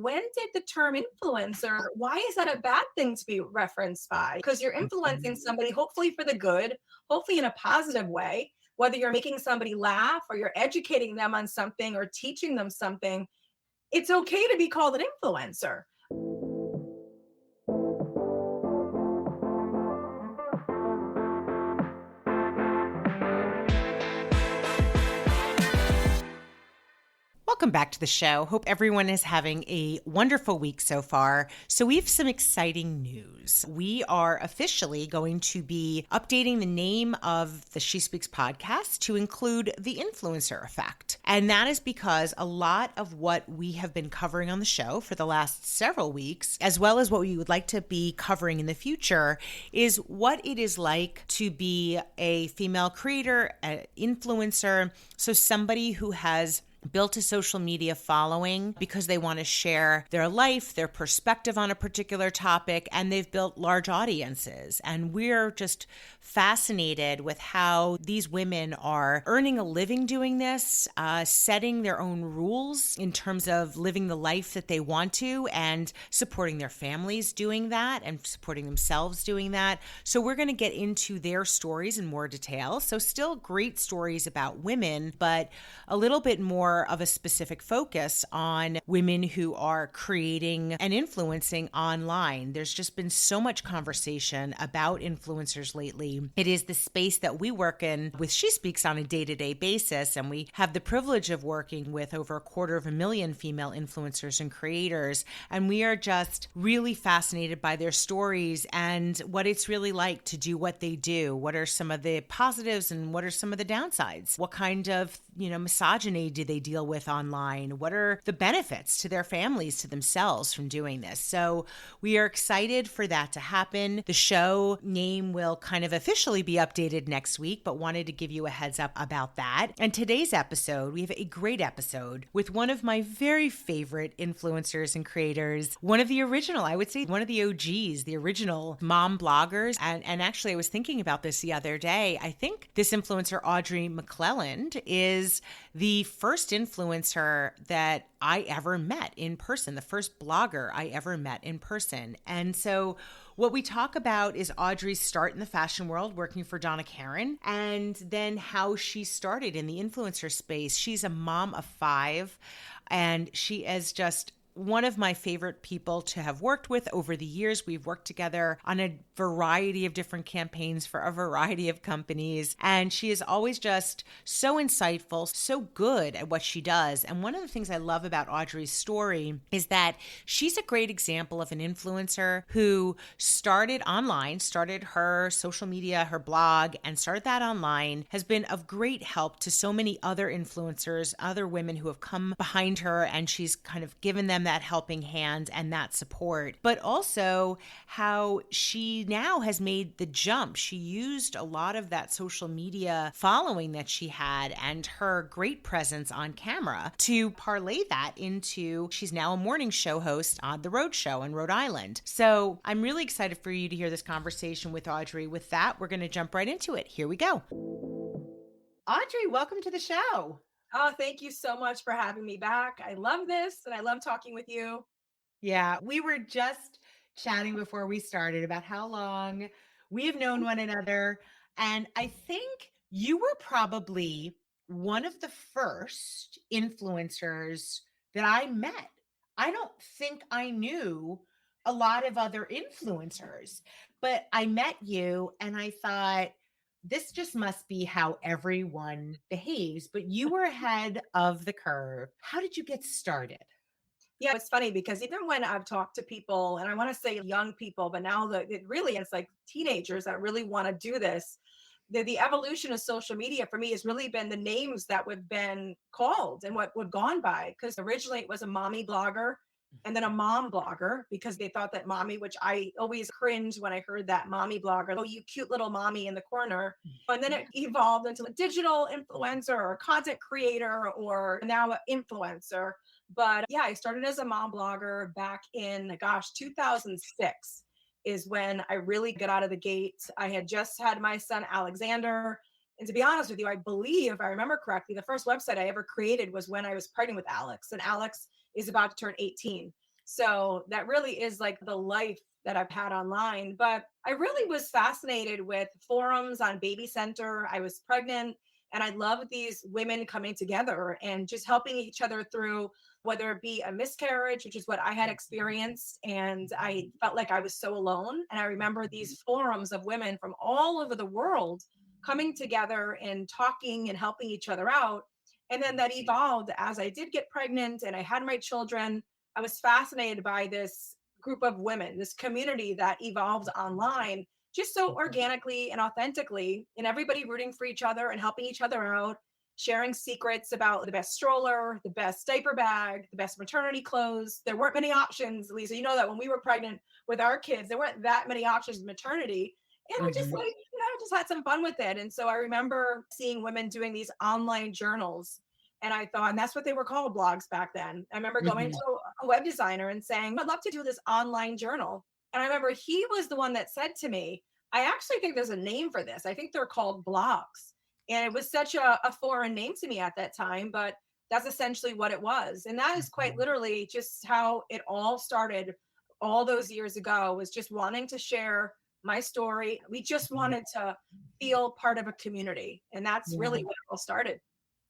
When did the term influencer, why is that a bad thing to be referenced by? Because you're influencing Mhm. somebody, hopefully for the good, hopefully in a positive way, whether you're making somebody laugh or you're educating them on something or teaching them something. It's okay to be called an influencer. Welcome back to the show. Hope everyone is having a wonderful week so far. So, we have some exciting news. We are officially going to be updating the name of the She Speaks podcast to include the influencer effect. And that is because a lot of what we have been covering on the show for the last several weeks, as well as what we would like to be covering in the future, is what it is like to be a female creator, an influencer. So, somebody who has built a social media following because they want to share their life, their perspective on a particular topic, and they've built large audiences. And we're just fascinated with how these women are earning a living doing this, setting their own rules in terms of living the life that they want to and supporting their families doing that and supporting themselves doing that. So we're going to get into their stories in more detail. So still great stories about women, but a little bit more of a specific focus on women who are creating and influencing online. There's just been so much conversation about influencers lately. It is the space that we work in with She Speaks on a day-to-day basis, and we have the privilege of working with over 250,000 female influencers and creators, and we are just really fascinated by their stories and what it's really like to do what they do. What are some of the positives and what are some of the downsides? What kind of, misogyny do they deal with online? What are the benefits to their families, to themselves from doing this? So we are excited for that to happen. The show name will kind of officially be updated next week, but wanted to give you a heads up about that. And today's episode, we have a great episode with one of my very favorite influencers and creators, one of the original, I would say one of the OGs, the original mom bloggers. And actually, I was thinking about this the other day. I think this influencer, Audrey McClelland, is the first influencer that I ever met in person, the first blogger I ever met in person. And so what we talk about is Audrey's start in the fashion world working for Donna Karan, and then how she started in the influencer space. She's a mom of 5, and she is just one of my favorite people to have worked with over the years. We've worked together on a variety of different campaigns for a variety of companies. And she is always just so insightful, so good at what she does. And one of the things I love about Audrey's story is that she's a great example of an influencer who started online, started her social media, her blog, and started that online, has been of great help to so many other influencers, other women who have come behind her, and she's kind of given them that helping hand and that support, but also how she now has made the jump. She used a lot of that social media following that she had and her great presence on camera to parlay that into, she's now a morning show host on The Road Show in Rhode Island. So I'm really excited for you to hear this conversation with Audrey. With that, we're going to jump right into it. Here we go. Audrey, welcome to the show. Oh, thank you so much for having me back. I love this and I love talking with you. Yeah, we were just chatting before we started about how long we have known one another. And I think you were probably one of the first influencers that I met. I don't think I knew a lot of other influencers, but I met you and I thought, this just must be how everyone behaves. But you were ahead of the curve. How did you get started? Yeah, it's funny because even when I've talked to people, and I want to say young people, but now it really is like teenagers that really want to do this. The evolution of social media for me has really been the names that would been called and what would gone by. Because originally it was a mommy blogger and then a mom blogger because they thought that mommy, which I always cringed when I heard that mommy blogger, oh, you cute little mommy in the corner. And then it evolved into a digital influencer or content creator or now an influencer. But yeah, I started as a mom blogger back in, gosh, 2006 is when I really got out of the gate. I had just had my son, Alexander. And to be honest with you, I believe, if I remember correctly, the first website I ever created was when I was pregnant with Alex. And Alex is about to turn 18. So that really is like the life that I've had online. But I really was fascinated with forums on Baby Center. I was pregnant and I loved these women coming together and just helping each other through whether it be a miscarriage, which is what I had experienced. And I felt like I was so alone. And I remember these forums of women from all over the world coming together and talking and helping each other out. And then that evolved as I did get pregnant and I had my children. I was fascinated by this group of women, this community that evolved online just so organically and authentically, and everybody rooting for each other and helping each other out, sharing secrets about the best stroller, the best diaper bag, the best maternity clothes. There weren't many options, Lisa. You know that when we were pregnant with our kids, there weren't that many options in maternity. And I just Mhm. like, just had some fun with it. And so I remember seeing women doing these online journals. And I thought, and that's what they were called, blogs back then. I remember going Mhm. to a web designer and saying, I'd love to do this online journal. And I remember he was the one that said to me, I actually think there's a name for this. I think they're called blogs. And it was such a foreign name to me at that time, but that's essentially what it was. And that is quite Mhm. literally just how it all started all those years ago, was just wanting to share my story. We just Mhm. wanted to feel part of a community. And that's Yeah. really what it all started.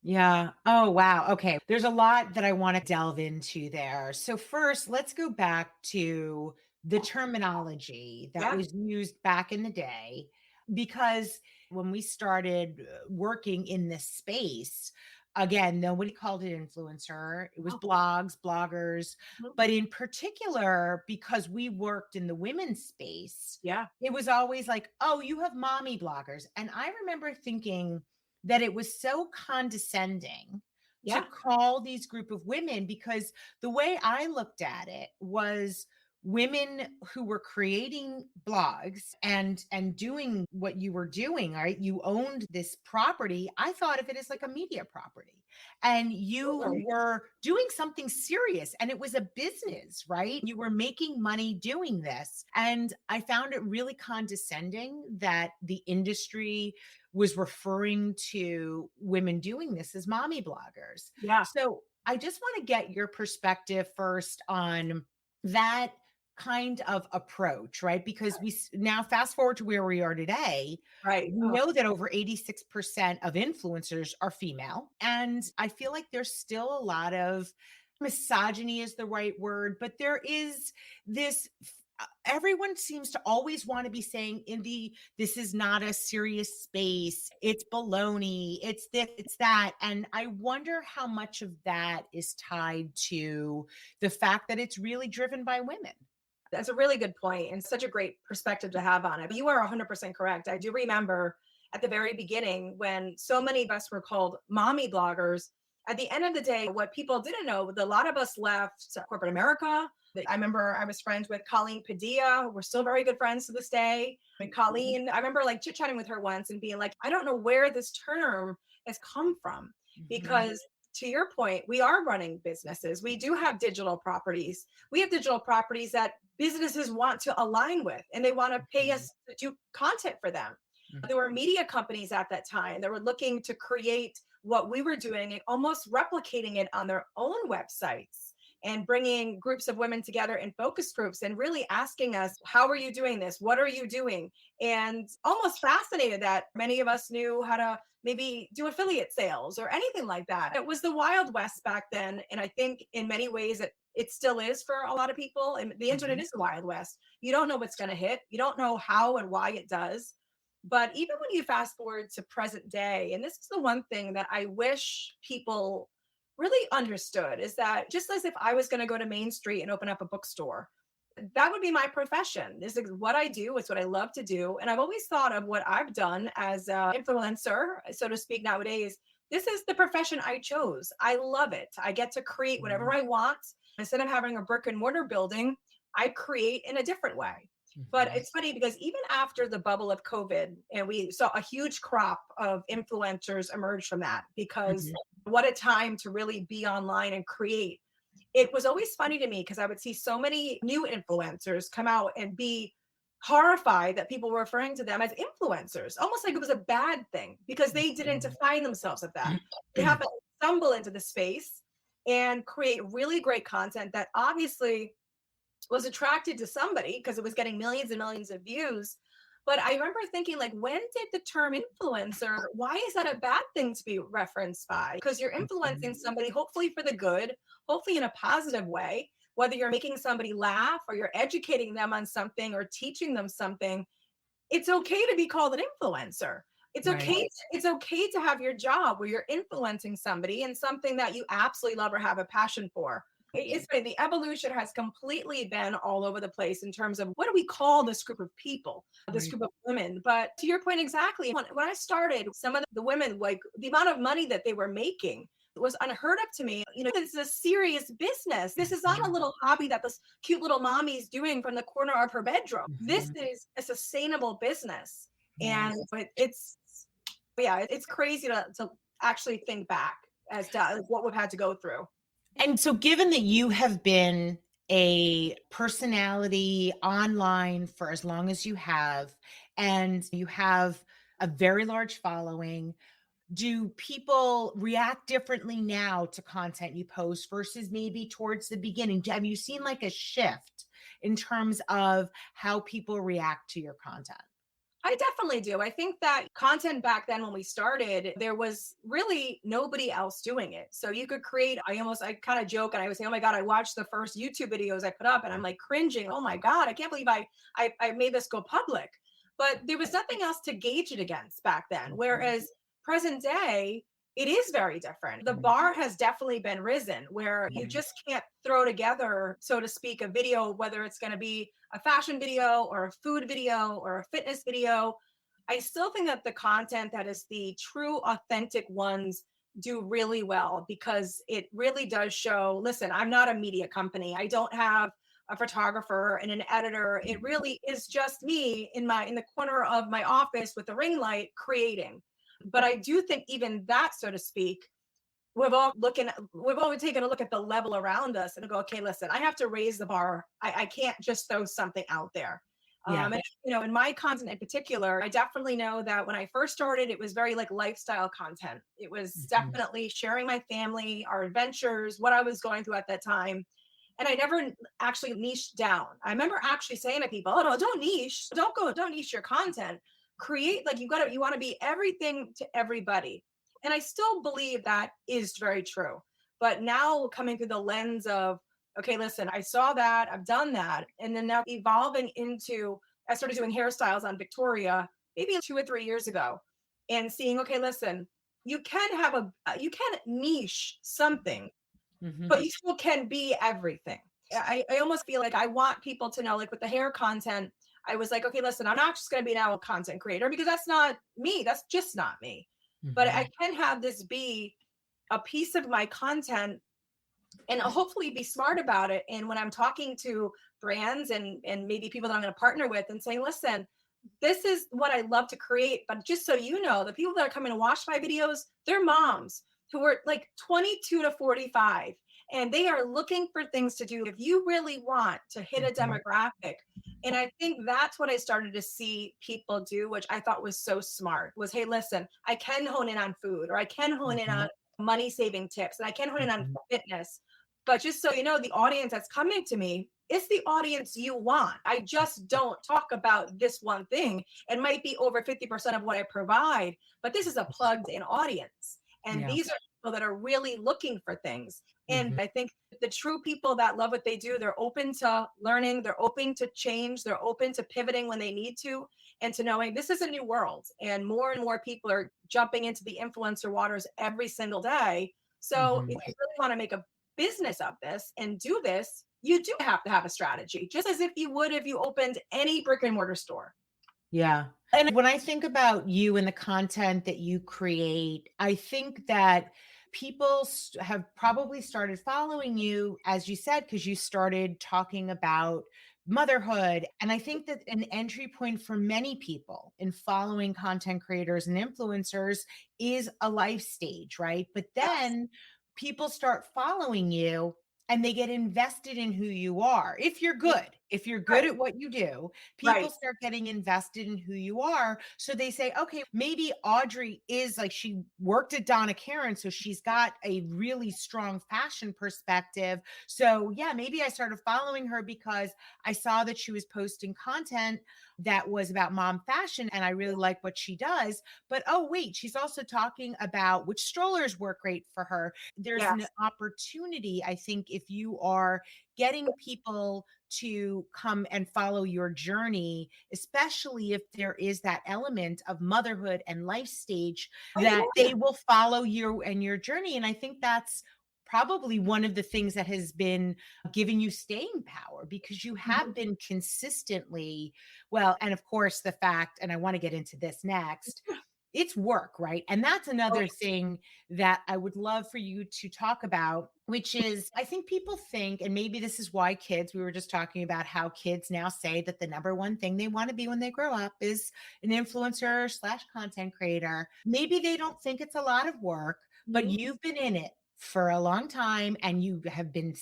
Yeah. Oh, wow. Okay. There's a lot that I want to delve into there. So, first, let's go back to the terminology that Yeah. was used back in the day, because when we started working in this space, again, nobody called it influencer. It was Oh, blogs, bloggers. mhm. But in particular, because we worked in the women's space, Yeah. it was always like, oh, you have mommy bloggers. And I remember thinking, that it was so condescending to Yeah. call these group of women, because the way I looked at it was women who were creating blogs and doing what you were doing. Right, you owned this property. I thought of it as like a media property, and you Totally. were doing something serious, and it was a business. Right, you were making money doing this, and I found it really condescending that the industry was referring to women doing this as mommy bloggers. Yeah. So I just want to get your perspective first on that kind of approach, right? Because now fast forward to where we are today, Right. we Oh, know that over 86% of influencers are female. And I feel like there's still a lot of misogyny is the right word, but there is this everyone seems to always want to be saying this is not a serious space, it's baloney, it's this, it's that. And I wonder how much of that is tied to the fact that it's really driven by women. that's a really good point and such a great perspective to have on it. But you are 100% correct. I do remember at the very beginning when so many of us were called mommy bloggers. At the end of the day, what people didn't know, a lot of us left corporate America. I remember I was friends with Colleen Padilla. We're still very good friends to this day. And Colleen, I remember like chit chatting with her once and being like, I don't know where this term has come from. Mhm. Because to your point, we are running businesses. We do have digital properties. We have digital properties that businesses want to align with and they want to pay Mhm. us to do content for them. Mhm. There were media companies at that time that were looking to create what we were doing and almost replicating it on their own websites and bringing groups of women together in focus groups and really asking us, how are you doing this? What are you doing? And almost fascinated that many of us knew how to maybe do affiliate sales or anything like that. It was the Wild West back then. And I think in many ways it still is for a lot of people. And the internet Mhm. is the Wild West. You don't know what's going to hit, you don't know how and why it does. But even when you fast forward to present day, and this is the one thing that I wish people really understood, is that just as if I was going to go to Main Street and open up a bookstore, that would be my profession. This is what I do. It's what I love to do. And I've always thought of what I've done as an influencer, so to speak, nowadays. This is the profession I chose. I love it. I get to create whatever Mhm. I want. Instead of having a brick and mortar building, I create in a different way. But Mhm. it's funny because even after the bubble of COVID, and we saw a huge crop of influencers emerge from that, because Mhm. what a time to really be online and create. It was always funny to me because I would see so many new influencers come out and be horrified that people were referring to them as influencers, almost like it was a bad thing because they didn't Mhm. define themselves as that. They happened to stumble into the space and create really great content that obviously was attracted to somebody because it was getting millions and millions of views. But I remember thinking, like, when did the term influencer, why is that a bad thing to be referenced by? Because you're influencing Mhm. somebody, hopefully for the good, hopefully in a positive way, whether you're making somebody laugh or you're educating them on something or teaching them something. It's okay to be called an influencer. It's Right. okay. It's okay to have your job where you're influencing somebody in something that you absolutely love or have a passion for. It's funny, the evolution has completely been all over the place in terms of what do we call this group of people, this Right. group of women. But to your point exactly, when I started, some of the women, like the amount of money that they were making was unheard of to me. This is a serious business. This is not a Mhm. little hobby that this cute little mommy's doing from the corner of her bedroom. This Mhm. is a sustainable business. Yeah. And it's, yeah, it's crazy to actually think back as to what we've had to go through. And so, given that you have been a personality online for as long as you have, and you have a very large following, do people react differently now to content you post versus maybe towards the beginning? Have you seen like a shift in terms of how people react to your content? I definitely do. I think that content back then when we started, there was really nobody else doing it. So you could create, I kind of joke and I would say, oh my God, I watched the first YouTube videos I put up and I'm like cringing. Oh my God, I can't believe I made this go public. But there was nothing else to gauge it against back then. Mhm. Whereas present day, it is very different. The Right. bar has definitely been risen where you Right. just can't throw together, so to speak, a video, whether it's going to be a fashion video or a food video or a fitness video. I still think that the content that is the true, authentic ones do really well because it really does show. Listen, I'm not a media company. I don't have a photographer and an editor. It really is just me in the corner of my office with a ring light creating. But I do think even that, so to speak, we've all taken a look at the level around us and go, okay, listen, I have to raise the bar. I can't just throw something out there. Yeah. And in my content in particular, I definitely know that when I first started, it was very like lifestyle content. It was Mhm. definitely sharing my family, our adventures, what I was going through at that time. And I never actually niched down. I remember actually saying to people, oh no, don't niche, don't niche your content. Create, like, you want to be everything to everybody. And I still believe that is very true. But now coming through the lens of, okay, listen, I saw that, I've done that. And then now evolving into, I started doing hairstyles on Victoria maybe 2 or 3 years ago and seeing, okay, listen, you can niche something, Mhm. but you still can be everything. I almost feel like I want people to know, like with the hair content, I was like, okay, listen, I'm not just going to be now a content creator because that's not me. That's just not me. But I Mhm. can have this be a piece of my content and hopefully be smart about it. And when I'm talking to brands and maybe people that I'm going to partner with and saying, listen, this is what I love to create. But just so you know, the people that are coming to watch my videos, they're moms who are like 22 to 45, and they are looking for things to do. If you really want to hit a Mhm. demographic, and I think that's what I started to see people do, which I thought was so smart, was, hey, listen, I can hone in on food, or I can hone in Mhm. on money saving tips, and I can hone in on Mhm. fitness. But just so you know, the audience that's coming to me, it's the audience you want. I just don't talk about this one thing. It might be over 50% of what I provide, but this is a plugged in audience. And Yeah. these are people that are really looking for things. And Mhm. I think the true people that love what they do, they're open to learning, they're open to change, they're open to pivoting when they need to, and to knowing this is a new world. And more people are jumping into the influencer waters every single day. So if Mhm. you really want to make a business of this and do this, you do have to have a strategy, just as if you would if you opened any brick and mortar store. Yeah. And when I think about you and the content that you create, I think that people have probably started following you, as you said, because you started talking about motherhood. And I think that an entry point for many people in following content creators and influencers is a life stage, right? But Yes. then people start following you and they get invested in who you are, if you're Yeah. good. If you're good Right. at what you do, people Right. start getting invested in who you are. So they say, okay, maybe Audrey is like, she worked at Donna Karan, so she's got a really strong fashion perspective. So yeah, maybe I started following her because I saw that she was posting content that was about mom fashion and I really like what she does. But oh, wait, she's also talking about which strollers work great for her. There's an Yes. opportunity, I think, if you are getting people to come and follow your journey, especially if there is that element of motherhood and life stage, Oh, that yeah. they will follow you and your journey. And I think that's probably one of the things that has been giving you staying power because you have Mhm. been consistently well. And of course, the fact, and I want to get into this next, it's work, right? And that's Oh, another thing that I would love for you to talk about, which is I think people think, and maybe this is why kids, we were just talking about how kids now say that the number one thing they want to be when they grow up is an influencer slash content creator. Maybe they don't think it's a lot of work, but mhm. you've been in it for a long time and you have been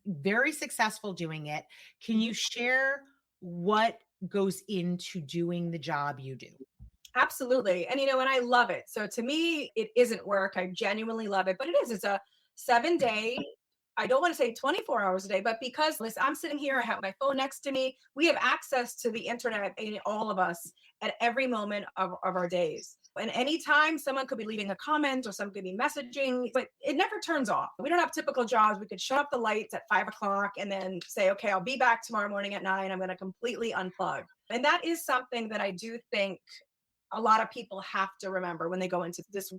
very successful doing it. Can you share what goes into doing the job you do? Absolutely. And and I love it. So to me, it isn't work. I genuinely love it, but it is. It's a 7 day. I don't want to say 24 hours a day, but because listen, I'm sitting here, I have my phone next to me. We have access to the internet, all of us at every moment of our days. And anytime someone could be leaving a comment or someone could be messaging, but it never turns off. We don't have typical jobs. We could shut off the lights at 5 o'clock and then say, okay, I'll be back tomorrow morning at 9. I'm going to completely unplug. And that is something that I do think a lot of people have to remember when they go into this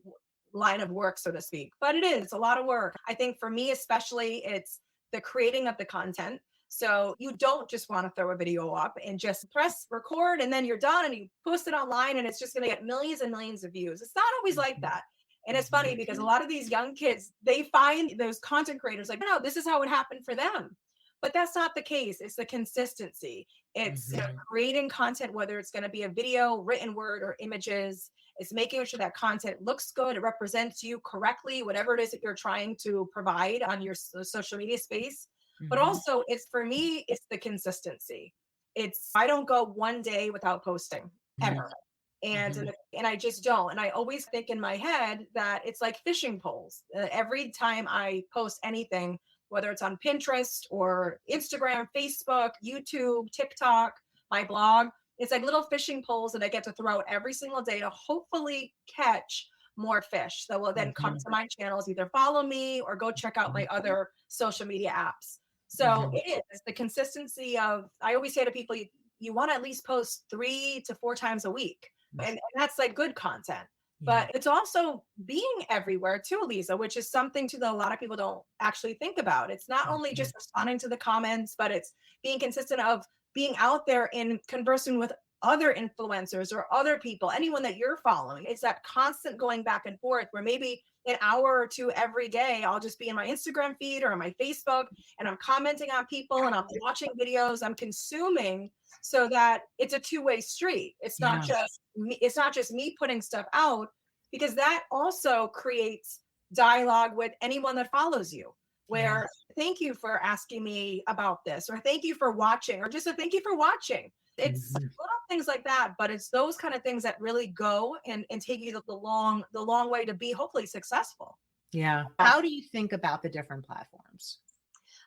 line of work, so to speak. But it is a lot of work. I think for me, especially, it's the creating of the content. So you don't just want to throw a video up and just press record and then you're done and you post it online and it's just going to get millions and millions of views. It's not always like Mhm, that. And it's funny mhm, because a lot of these young kids, they find those content creators like, no, this is how it happened for them. But that's not the case. It's the consistency. It's mhm. creating content, whether it's going to be a video, written word, or images. It's making sure that content looks good, it represents you correctly, whatever it is that you're trying to provide on your social media space. But Mhm, also, it's for me, it's the consistency. It's I don't go one day without posting mhm, ever. And mhm, and I just don't. And I always think in my head that it's like fishing poles. Every time I post anything, whether it's on Pinterest or Instagram, Facebook, YouTube, TikTok, my blog, it's like little fishing poles that I get to throw out every single day to hopefully catch more fish that will then come mhm, to my channels, either follow me or go check out my mhm, other social media apps. So mhm. it is the consistency of, I always say to people, you want to at least post 3 to 4 times a week. And that's like good content. Yeah. But it's also being everywhere too, Lisa, which is something too that a lot of people don't actually think about. It's not only Mhm, just responding to the comments, but it's being consistent of being out there and conversing with other influencers or other people, anyone that you're following. It's that constant going back and forth where maybe an hour or two every day, I'll just be in my Instagram feed or on my Facebook and I'm commenting on people and I'm watching videos, I'm consuming so that it's a two-way street. yeah. It's not just me putting stuff out because that also creates dialogue with anyone that follows you Yeah. where thank you for asking me about this or thank you for watching or just a thank you for watching. It's Mhm. little things like that, but it's those kind of things that really go and take you the long way to be hopefully successful. Yeah. How do you think about the different platforms?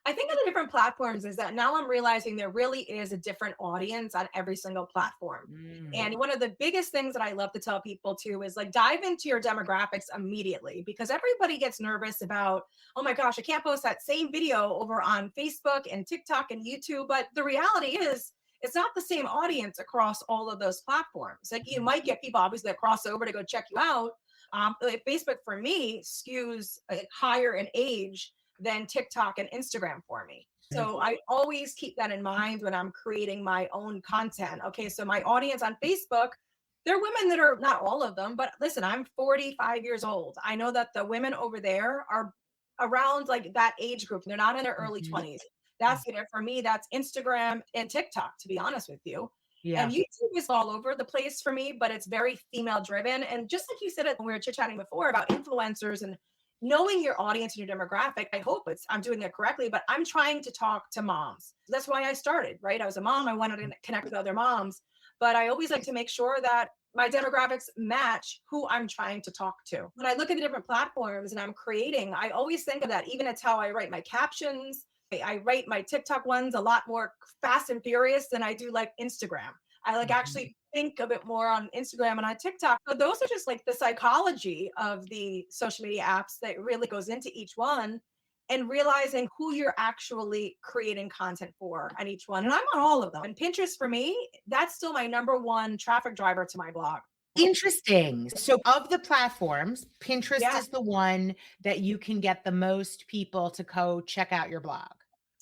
I think on the different platforms is that now I'm realizing there really is a different audience on every single platform. Mm, And one of the biggest things that I love to tell people too is like dive into your demographics immediately because everybody gets nervous about, oh my gosh, I can't post that same video over on Facebook and TikTok and YouTube. But the reality is, it's not the same audience across all of those platforms. Like you mhm, might get people obviously that cross over to go check you out. Like Facebook for me skews higher in age than TikTok and Instagram for me. mhm, So I always keep that in mind when I'm creating my own content. Okay, so my audience on Facebook, they're women that are not all of them, but listen, I'm 45 years old. I know that the women over there are around like that age group. They're not in their early mhm, 20s. That's mhm. for me, that's Instagram and TikTok, to be honest with you. And Yeah. YouTube is all over the place for me, but it's very female driven. And just like you said it when we were chit chatting before about influencers and knowing your audience and your demographic, I hope I'm doing it correctly, but I'm trying to talk to moms. That's why I started, right? I was a mom. I wanted to connect with other moms, but I always like to make sure that my demographics match who I'm trying to talk to. When I look at the different platforms and I'm creating, I always think of that. Even it's how I write my captions. I write my TikTok ones a lot more fast and furious than I do like Instagram. I like Mhm. actually think of it more on Instagram and on TikTok. But those are just like the psychology of the social media apps that really goes into each one and realizing who you're actually creating content for on each one. And I'm on all of them. And Pinterest for me, that's still my number one traffic driver to my blog. Interesting. So, of the platforms, Pinterest Yeah. is the one that you can get the most people to go check out your blog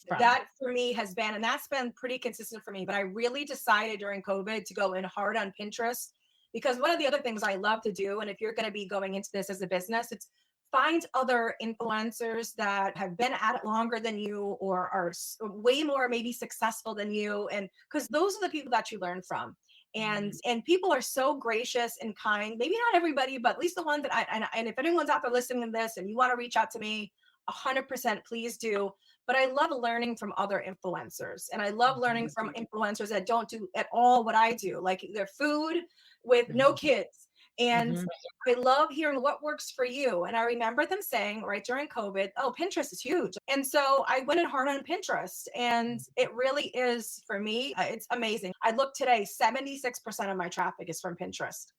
from. That for me has been, and that's been pretty consistent for me. But I really decided during COVID to go in hard on Pinterest because one of the other things I love to do, and if you're going to be going into this as a business, it's find other influencers that have been at it longer than you or are way more maybe successful than you. And because those are the people that you learn from. And people are so gracious and kind. Maybe not everybody, but at least the one that and if anyone's out there listening to this and you want to reach out to me, 100% please do. But I love learning from other influencers. And I love learning from influencers that don't do at all what I do, like their food with no kids. And Mhm. I love hearing what works for you. And I remember them saying right during COVID, oh, Pinterest is huge. And so I went in hard on Pinterest. And it really is for me, it's amazing. I look today, 76% of my traffic is from Pinterest.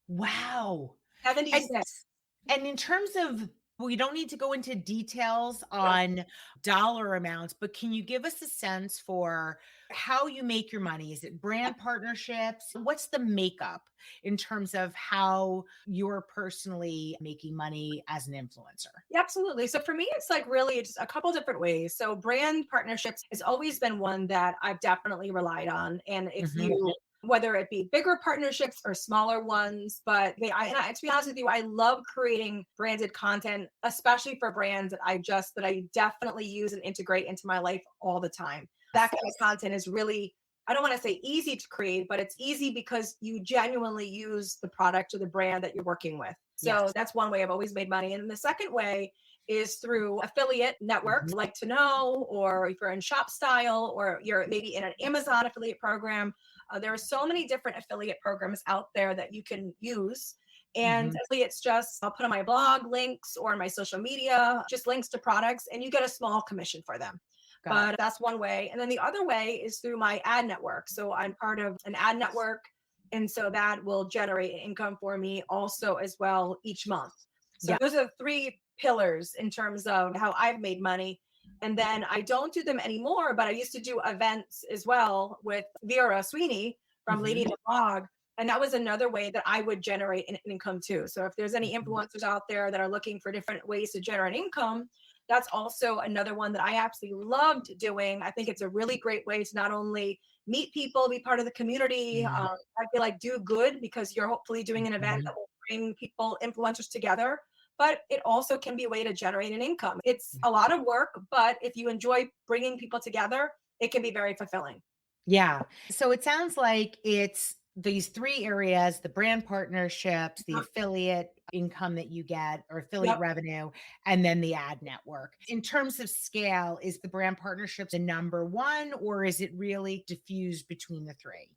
Wow. And 76. And in terms of, we don't need to go into details on dollar amounts, but can you give us a sense for how you make your money? Is it brand partnerships? What's the makeup in terms of how you're personally making money as an influencer? Yeah, absolutely. So for me, it's like really just a couple different ways. So brand partnerships has always been one that I've definitely relied on. And if Mhm. you, whether it be bigger partnerships or smaller ones, but to be honest with you, I love creating branded content, especially for brands that I definitely use and integrate into my life all the time. That kind of content is really, I don't want to say easy to create, but it's easy because you genuinely use the product or the brand that you're working with. So Yes. that's one way I've always made money. And the second way is through affiliate networks Mhm. like to know, or if you're in shop style, or you're maybe in an Amazon affiliate program. There are so many different affiliate programs out there that you can use. And Mhm. affiliates just, I'll put on my blog links or on my social media, just links to products, and you get a small commission for them. Got But that's one way. And then the other way is through my ad network. So I'm part of an ad network. And so that will generate income for me also as well each month. So yeah. those are three pillars in terms of how I've made money. And then I don't do them anymore, but I used to do events as well with Vera Sweeney from Lady Mhm. in the Blog. And that was another way that I would generate an income too. So if there's any Mhm. influencers out there that are looking for different ways to generate income, that's also another one that I absolutely loved doing. I think it's a really great way to not only meet people, be part of the community. Mhm. I feel like do good because you're hopefully doing an event Mhm. that will bring people, influencers together. But it also can be a way to generate an income. It's a lot of work, but if you enjoy bringing people together, it can be very fulfilling. Yeah. So it sounds like it's these three areas: the brand partnerships, the Yep. affiliate income that you get or affiliate Yep. revenue, and then the ad network. In terms of scale, is the brand partnerships the number one, or is it really diffused between the three?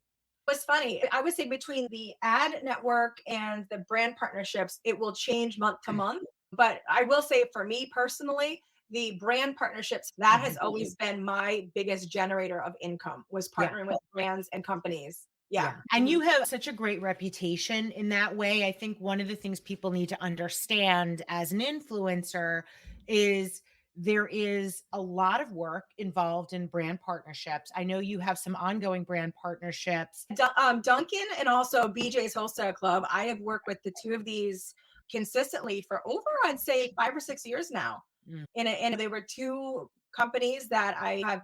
What's funny, I would say between the ad network and the brand partnerships, it will change month to month. But I will say for me personally, the brand partnerships, that has Mhm. always been my biggest generator of income was Yeah. partnering with brands and companies. Yeah. Yeah. And you have such a great reputation in that way. I think one of the things people need to understand as an influencer is there is a lot of work involved in brand partnerships. I know you have some ongoing brand partnerships. Duncan and also BJ's Wholesale Club, I have worked with the two of these consistently for over, I'd say, 5 or 6 years now. Mm, And they were two companies that I have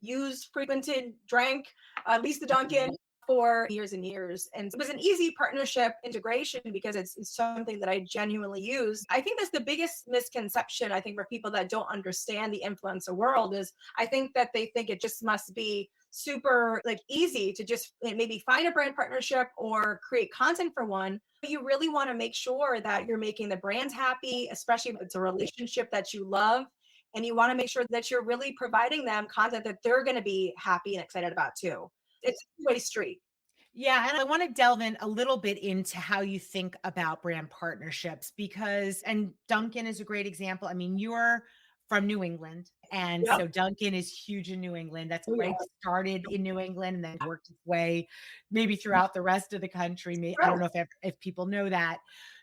used, frequented, drank, at least the Dunkin' for years and years. And it was an easy partnership integration because it's something that I genuinely use. I think that's the biggest misconception, I think, for people that don't understand the influencer world is I think that they think it just must be super like easy to just maybe find a brand partnership or create content for one. But you really want to make sure that you're making the brands happy, especially if it's a relationship that you love. And you want to make sure that you're really providing them content that they're going to be happy and excited about too. It's a two-way street. Yeah, and I want to delve in a little bit into how you think about brand partnerships because, and Dunkin' is a great example. I mean, you're from New England, and Yep. so Dunkin' is huge in New England. That's Oh, yeah. right, started in New England and then worked its way maybe throughout the rest of the country. I don't True. know if people know that,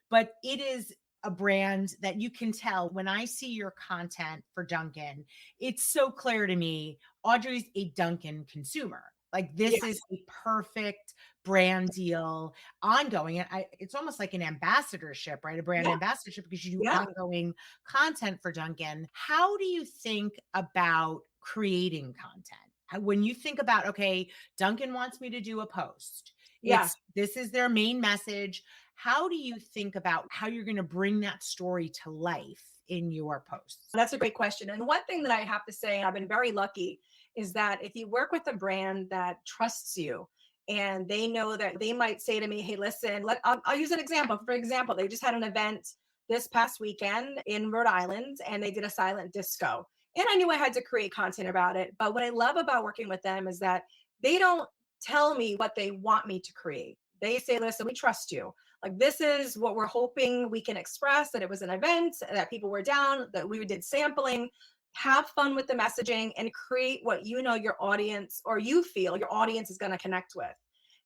but it is a brand that you can tell when I see your content for Dunkin', it's so clear to me, Audrey's a Dunkin' consumer. Like this is Yes. a perfect brand deal ongoing. And it's almost like an ambassadorship, right? A brand Yeah. ambassadorship because you do Yeah. ongoing content for Dunkin'. How do you think about creating content? When you think about, okay, Dunkin' wants me to do a post. Yeah. This is their main message. How do you think about how you're going to bring that story to life in your posts? That's a great question. And one thing that I have to say, I've been very lucky, is that if you work with a brand that trusts you and they know that they might say to me, hey, listen, I'll use an example. For example, they just had an event this past weekend in Rhode Island and they did a silent disco. And I knew I had to create content about it. But what I love about working with them is that they don't tell me what they want me to create. They say, listen, we trust you. Like, this is what we're hoping we can express, that it was an event, that people were down, that we did sampling. Have fun with the messaging and create what you know your audience or you feel your audience is going to connect with.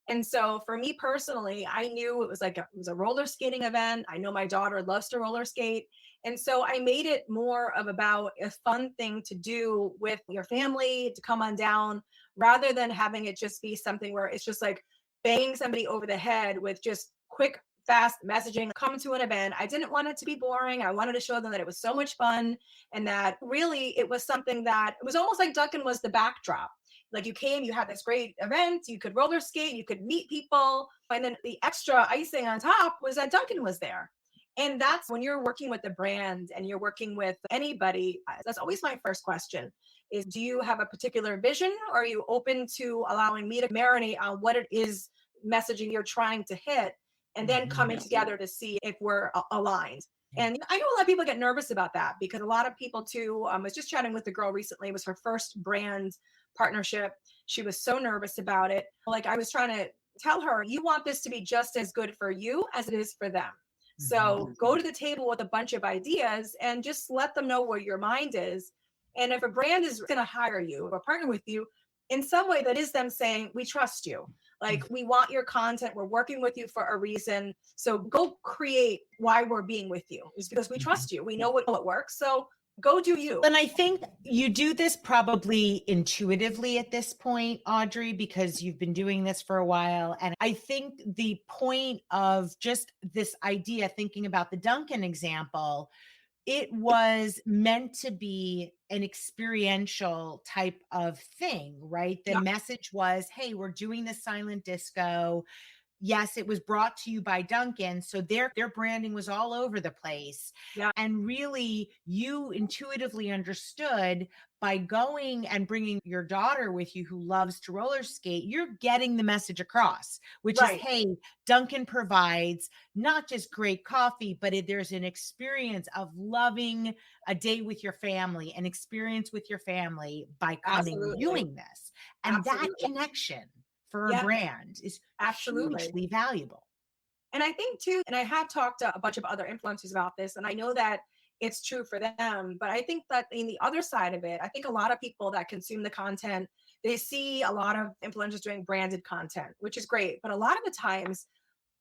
And so for me personally, I knew it was a roller skating event. I know my daughter loves to roller skate. And so I made it more of about a fun thing to do with your family to come on down rather than having it just be something where it's just like banging somebody over the head with just quick, fast messaging. Come to an event. I didn't want it to be boring. I wanted to show them that it was so much fun and that really it was something that it was almost like Duncan was the backdrop. Like you came, you had this great event, you could roller skate, you could meet people. And then the extra icing on top was that Duncan was there. And that's when you're working with a brand and you're working with anybody, that's always my first question is, do you have a particular vision or are you open to allowing me to marinate on what it is messaging you're trying to hit and then coming together to see if we're aligned? And I know a lot of people get nervous about that because a lot of people too, I was just chatting with a girl recently, it was her first brand partnership. She was so nervous about it. Like I was trying to tell her, you want this to be just as good for you as it is for them. So go to the table with a bunch of ideas and just let them know where your mind is. And if a brand is going to hire you or partner with you in some way that is them saying, we trust you. Like we want your content. We're working with you for a reason. So go create why we're being with you is because we trust you. We know what works. So go do you. And I think you do this probably intuitively at this point, Audrey, because you've been doing this for a while. And I think the point of just this idea, thinking about the Duncan example, it was meant to be an experiential type of thing, right? The Yeah. message was, hey, we're doing the silent disco. Yes, it was brought to you by Dunkin', so their branding was all over the place. Yeah. And really, you intuitively understood by going and bringing your daughter with you who loves to roller skate, you're getting the message across, which is, Right. hey, Dunkin' provides not just great coffee, but there's an experience of loving a day with your family, an experience with your family by coming and Absolutely. doing this. And that Absolutely. connection for a Yeah. brand is Absolutely. hugely valuable. And I think too, and I have talked to a bunch of other influencers about this, and I know that it's true for them. But I think that in the other side of it, I think a lot of people that consume the content, they see a lot of influencers doing branded content, which is great. But a lot of the times,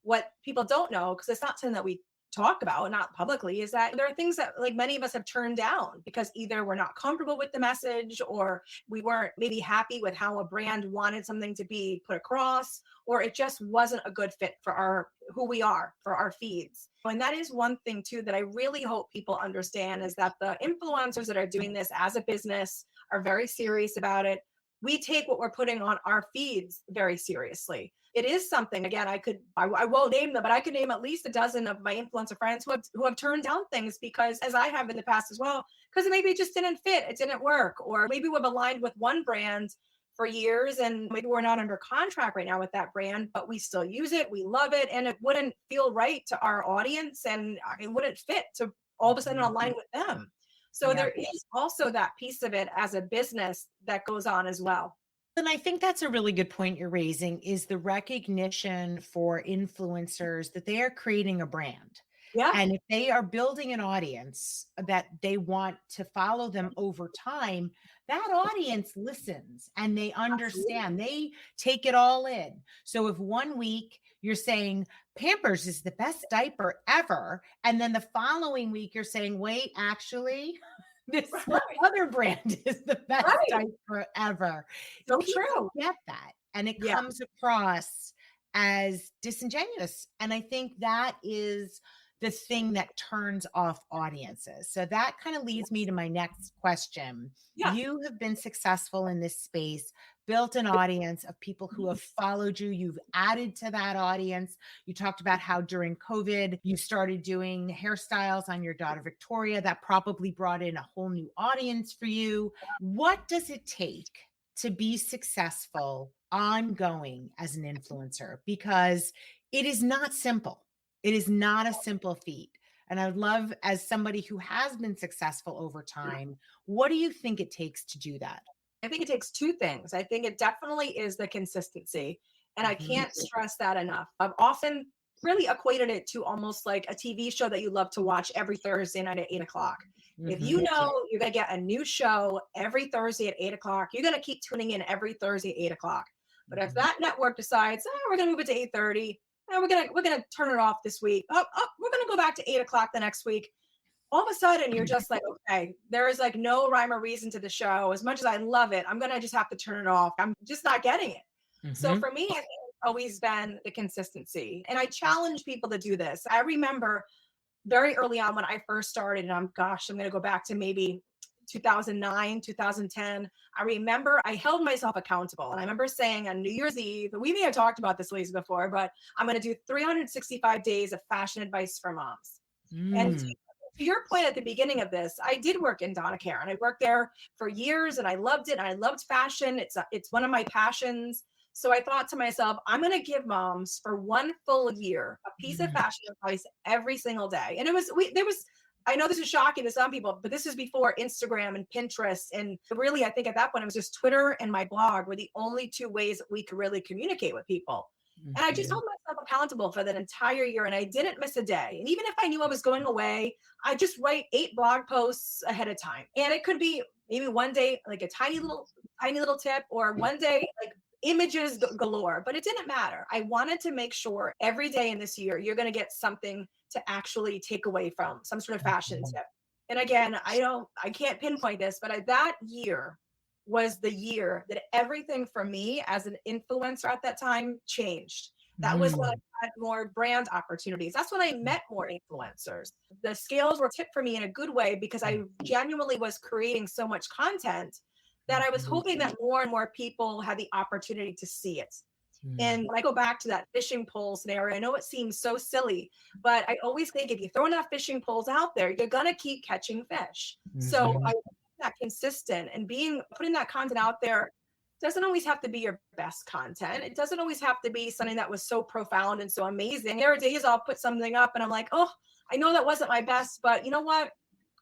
what people don't know, because it's not something that we talk about, not publicly, is that there are things that like many of us have turned down because either we're not comfortable with the message or we weren't maybe happy with how a brand wanted something to be put across, or it just wasn't a good fit for our who we are, for our feeds. And that is one thing too that I really hope people understand is that the influencers that are doing this as a business are very serious about it. we take what we're putting on our feeds very seriously. It is something, again, I won't name them, but I could name at least a dozen of my influencer friends who have turned down things because, as I have in the past as well, because maybe it just didn't fit, it didn't work, or maybe we've aligned with one brand for years and maybe we're not under contract right now with that brand, but we still use it, we love it, and it wouldn't feel right to our audience and it wouldn't fit to all of a sudden align with them. So Yeah. there is also that piece of it as a business that goes on as well. And I think that's a really good point you're raising is the recognition for influencers that they are creating a brand. Yeah, And if they are building an audience that they want to follow them over time, that audience listens and they absolutely. understand, they take it all in. So if one week you're saying Pampers is the best diaper ever, and then the following week you're saying, wait, actually, this Right, other brand is the best right. diaper ever. So People true. get that, and it Yeah. comes across as disingenuous. And I think that is the thing that turns off audiences. So that kind of leads me Yes. to my next question. Yeah. You have been successful in this space, built an audience of people who have followed you. You've added to that audience. You talked about how during COVID, you started doing hairstyles on your daughter, Victoria. That probably brought in a whole new audience for you. What does it take to be successful ongoing as an influencer? Because it is not simple. It is not a simple feat. And I would love, as somebody who has been successful over time, what do you think it takes to do that? I think it takes two things. I think it definitely is the consistency. And I Mhm, can't stress that enough. I've often really equated it to almost like a TV show that you love to watch every Thursday night at 8 o'clock. If mhm, you know you're going to get a new show every Thursday at 8 o'clock, you're going to keep tuning in every Thursday at 8 o'clock. But if mhm. that network decides, oh, we're going to move it to 8:30, we're gonna turn it off this week. Oh, we're gonna go back to 8 o'clock the next week. All of a sudden you're just like, okay, there is like no rhyme or reason to the show. As much as I love it, I'm gonna just have to turn it off. I'm just not getting it. So Mhm. for me, I think it's always been the consistency. And I challenge people to do this. I remember very early on when I first started, and I'm gonna go back to maybe 2009, 2010. I remember I held myself accountable. And I remember saying on New Year's Eve, we may have talked about this, Lisa, before, but I'm going to do 365 days of fashion advice for moms. And Mm, to your point at the beginning of this, I did work in Donna Care and I worked there for years and I loved it. And I loved fashion. It's one of my passions. So I thought to myself, I'm going to give moms for one full year a piece of mm, fashion advice every single day. And there was, I know this is shocking to some people, but this is before Instagram and Pinterest. And really, I think at that point, it was just Twitter and my blog were the only two ways that we could really communicate with people. And I just mhm. held myself accountable for that entire year and I didn't miss a day. And even if I knew I was going away, I just write 8 blog posts ahead of time. And it could be maybe one day like a tiny little tip, or one day like images galore, but it didn't matter. I wanted to make sure every day in this year you're going to get something to actually take away from some sort of fashion Mhm. tip. And again, I can't pinpoint this, but that year was the year that everything for me as an influencer at that time changed. That was when I Mm, had more brand opportunities. That's when I met more influencers. The scales were tipped for me in a good way because I genuinely was creating so much content that I was mhm, hoping that more and more people had the opportunity to see it. mm, And when I go back to that fishing pole scenario, I know it seems so silly, but I always think if you throw enough fishing poles out there, you're gonna keep catching fish. So I mhm. that consistent and putting that content out there doesn't always have to be your best content. It doesn't always have to be something that was so profound and so amazing. There are days I'll put something up and I'm like, oh, I know that wasn't my best, but you know what?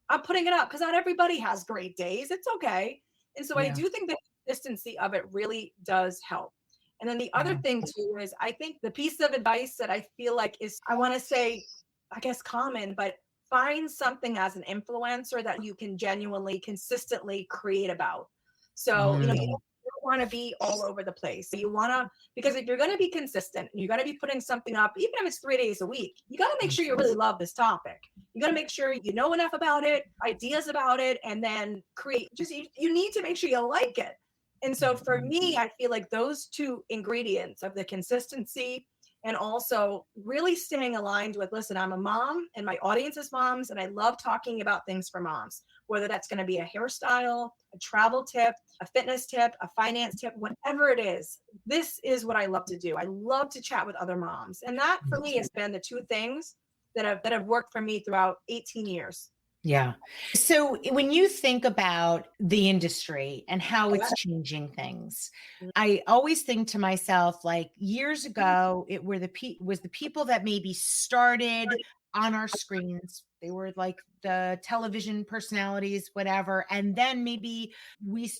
I'm putting it up because not everybody has great days. It's okay. And so I Yeah, do think the consistency of it really does help. And then the other yeah. thing too is I think the piece of advice that I feel like is, I want to say, I guess common, but find something as an influencer that you can genuinely, consistently create about. So, you Mm, don't want to be all over the place. So you want to, because if you're going to be consistent, you're going to be putting something up, even if it's 3 days a week, you got to make sure you really love this topic. You got to make sure you know enough about it, ideas about it, and then create. You need to make sure you like it. And so for mhm, me, I feel like those two ingredients of the consistency and also really staying aligned with, listen, I'm a mom and my audience is moms, and I love talking about things for moms. whether that's going to be a hairstyle, a travel tip, a fitness tip, a finance tip, whatever it is. This is what I love to do. I love to chat with other moms. And that for me has been the two things that have worked for me throughout 18 years. Yeah. So when you think about the industry and how Yeah. it's changing things, I always think to myself, like years ago, it were was the people that maybe started on our screens. They were like the television personalities, whatever. And then maybe we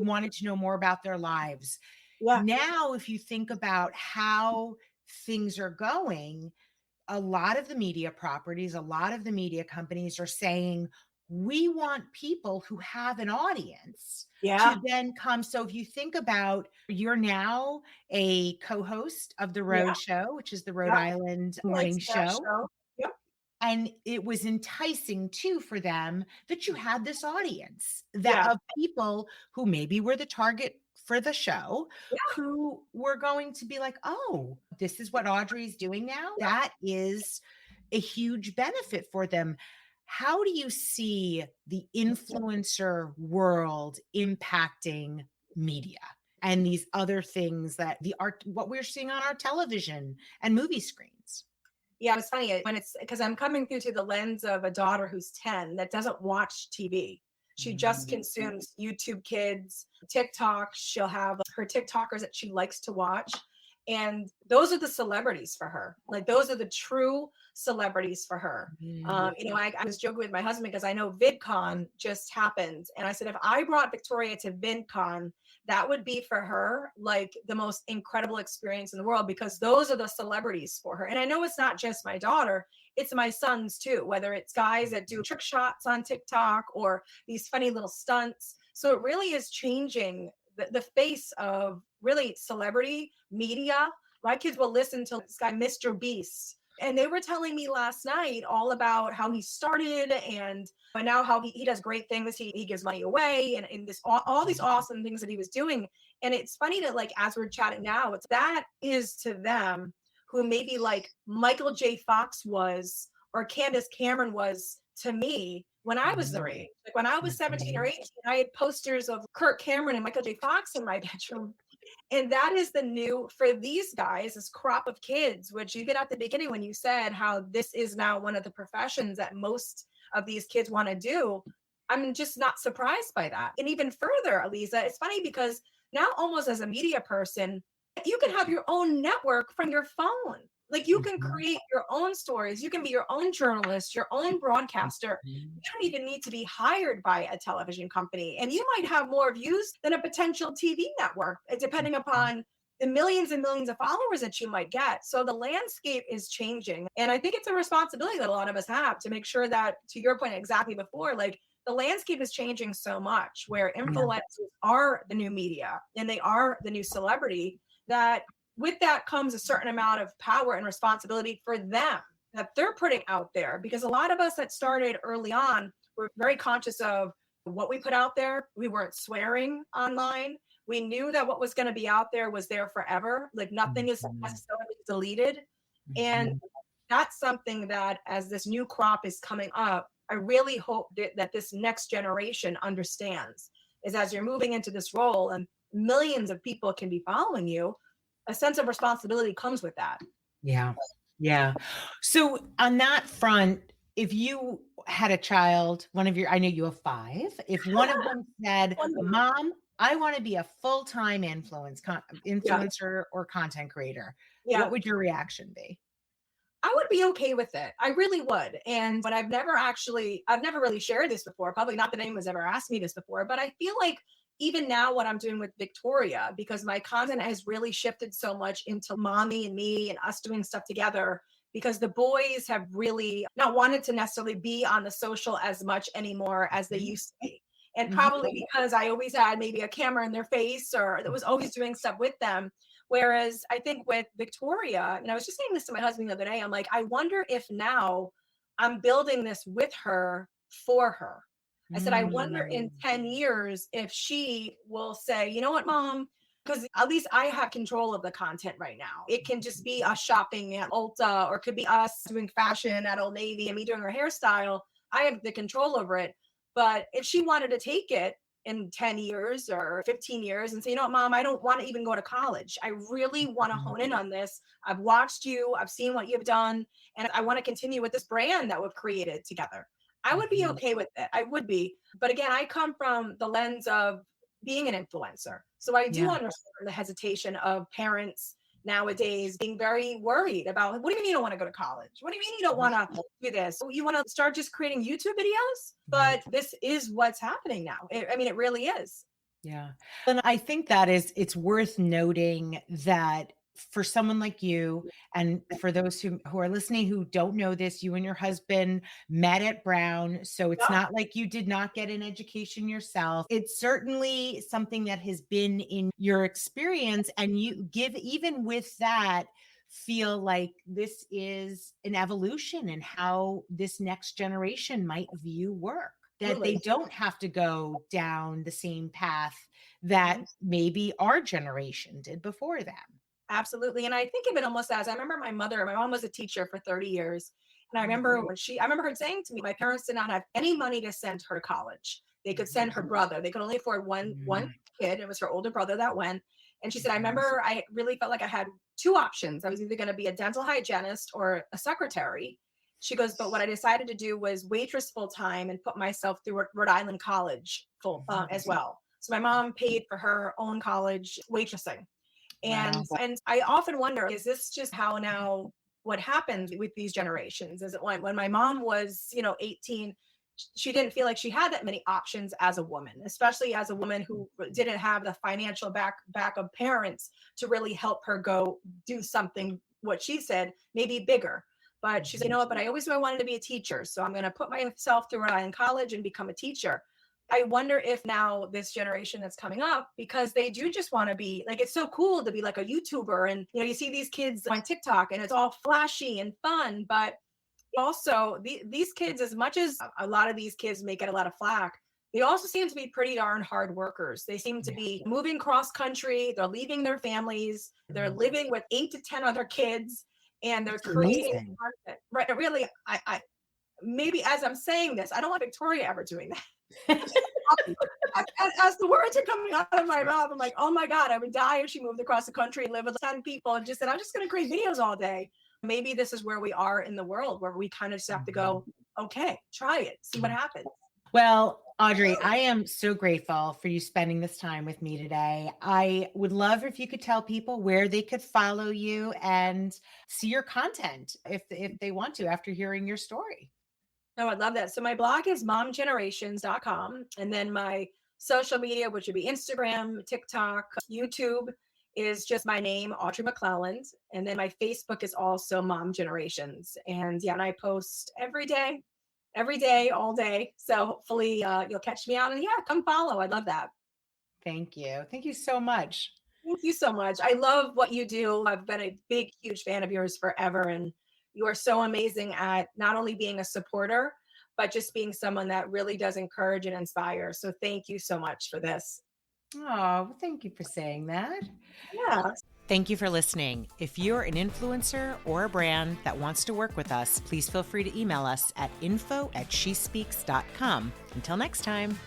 wanted to know more about their lives. Yeah. Now, if you think about how things are going, a lot of the media properties, a lot of the media companies are saying, we want people who have an audience Yeah. to then come. So if you think about, you're now a co-host of the Yeah. Road Show, which is the Rhode Yeah. Island Likes morning that show. show. Yep. And it was enticing too for them that you had this audience that Yeah. of people who maybe were the target for the show, Yeah. who were going to be like, oh, this is what Audrey's doing now. That is a huge benefit for them. How do you see the influencer world impacting media and these other things that the art, what we're seeing on our television and movie screens? Yeah, it's funny when it's because I'm coming through to the lens of a daughter who's 10 that doesn't watch TV. She just consumes YouTube Kids, TikTok. She'll have her TikTokers that she likes to watch. And those are the celebrities for her. Like those are the true celebrities for her. I was joking with my husband because I know VidCon just happened. And I said, if I brought Victoria to VidCon, that would be for her like the most incredible experience in the world because those are the celebrities for her. And I know it's not just my daughter, it's my sons too, whether it's guys that do trick shots on TikTok or these funny little stunts. So it really is changing the face of really celebrity media. My kids will listen to this guy, Mr. Beast. And they were telling me last night all about how he started and now how he does great things. He gives money away and this all these awesome things that he was doing. And it's funny that like as we're chatting now, it's that is to them who maybe like Michael J. Fox was or Candace Cameron was to me when I was their age. Like when I was 17 or 18, I had posters of Kirk Cameron and Michael J. Fox in my bedroom. And that is the new for these guys, this crop of kids, which you get at the beginning when you said how this is now one of the professions that most of these kids want to do. I'm just not surprised by that. And even further, Aliza, it's funny because now almost as a media person, you can have your own network from your phone. Like you can create your own stories. You can be your own journalist, your own broadcaster. You don't even need to be hired by a television company. And you might have more views than a potential TV network, depending upon the millions and millions of followers that you might get. So the landscape is changing. And I think it's a responsibility that a lot of us have to make sure that, to your point exactly before, like the landscape is changing so much where influencers are the new media and they are the new celebrity, that with that comes a certain amount of power and responsibility for them that they're putting out there. Because a lot of us that started early on were very conscious of what we put out there. We weren't swearing online. We knew that what was going to be out there was there forever. Like nothing is necessarily deleted. And that's something that as this new crop is coming up, I really hope that this next generation understands is as you're moving into this role and millions of people can be following you, a sense of responsibility comes with that. Yeah. Yeah. So on that front, if you had a child, I know you have 5, if one of them said, Mom, I want to be a full-time influencer or content creator, what would your reaction be? I would be okay with it. I really would. But I've never really shared this before. Probably not that anyone's ever asked me this before, but I feel like even now what I'm doing with Victoria, because my content has really shifted so much into mommy and me and us doing stuff together, because the boys have really not wanted to necessarily be on the social as much anymore as they used to be. And probably because I always had maybe a camera in their face or that was always doing stuff with them. Whereas I think with Victoria, and I was just saying this to my husband the other day, I'm like, I wonder if now I'm building this with her for her. I said, I wonder in 10 years if she will say, you know what, Mom, because at least I have control of the content right now. It can just be us shopping at Ulta, or it could be us doing fashion at Old Navy and me doing her hairstyle. I have the control over it. But if she wanted to take it in 10 years or 15 years and say, you know what, mom, I don't want to even go to college. I really want to hone in on this. I've watched you, I've seen what you've done, and I want to continue with this brand that we've created together. I would be Mhm. okay with it. I would be. But again, I come from the lens of being an influencer. So I do Yeah. understand the hesitation of parents nowadays being very worried about, what do you mean you don't want to go to college? What do you mean you don't want to do this? You want to start just creating YouTube videos? Right. But this is what's happening now. I mean, it really is. Yeah. And I think that it's worth noting that for someone like you, and for those who are listening who don't know this, you and your husband met at Brown. So it's Yeah, not like you did not get an education yourself. It's certainly something that has been in your experience. And you give, even with that, feel like this is an evolution in how this next generation might view work, that they absolutely. don't have to go down the same path that maybe our generation did before them. Absolutely. And I think of it almost as, I remember my mom was a teacher for 30 years. And I Oh, remember great. I remember her saying to me, my parents did not have any money to send her to college. They could send her brother. They could only afford one Mm, kid. It was her older brother that went. And she said, I mhm. remember I really felt like I had two options. I was either going to be a dental hygienist or a secretary. She goes, but what I decided to do was waitress full time and put myself through Rhode Island College full as well. So my mom paid for her own college waitressing. Wow. And I often wonder, is this just how now what happens with these generations? Is it when my mom was, 18, she didn't feel like she had that many options as a woman, especially as a woman who didn't have the financial back of parents to really help her go do something, what she said, maybe bigger. But she said, you Mhm. know what, but I always knew I wanted to be a teacher. So I'm going to put myself through Rhode Island College and become a teacher. I wonder if now this generation that's coming up, because they do just want to be like, it's so cool to be like a YouTuber. And, you see these kids on TikTok and it's all flashy and fun. But also, these kids, as much as a lot of these kids may get a lot of flack, they also seem to be pretty darn hard workers. They seem to Yeah. be moving cross country. They're leaving their families. They're Mhm. living with 8 to 10 other kids and they're It's creating amazing. content. Right. Really, I maybe as I'm saying this, I don't want Victoria ever doing that. As the words are coming out of my mouth, I'm like, oh my God, I would die if she moved across the country and lived with 10 people and just said, I'm just going to create videos all day. Maybe this is where we are in the world, where we kind of just have to Mhm. go, okay, try it, see what happens. Well, Audrey, I am so grateful for you spending this time with me today. I would love if you could tell people where they could follow you and see your content if they want to after hearing your story. No, I love that. So my blog is momgenerations.com. And then my social media, which would be Instagram, TikTok, YouTube, is just my name, Audrey McClelland. And then my Facebook is also Mom Generations. And yeah, and I post every day, all day. So hopefully you'll catch me out and yeah, come follow. I love that. Thank you. Thank you so much. Thank you so much. I love what you do. I've been a big, huge fan of yours forever. And you are so amazing at not only being a supporter, but just being someone that really does encourage and inspire. So thank you so much for this. Oh, well, thank you for saying that. Yeah. Thank you for listening. If you're an influencer or a brand that wants to work with us, please feel free to email us at info@shespeaks.com. Until next time.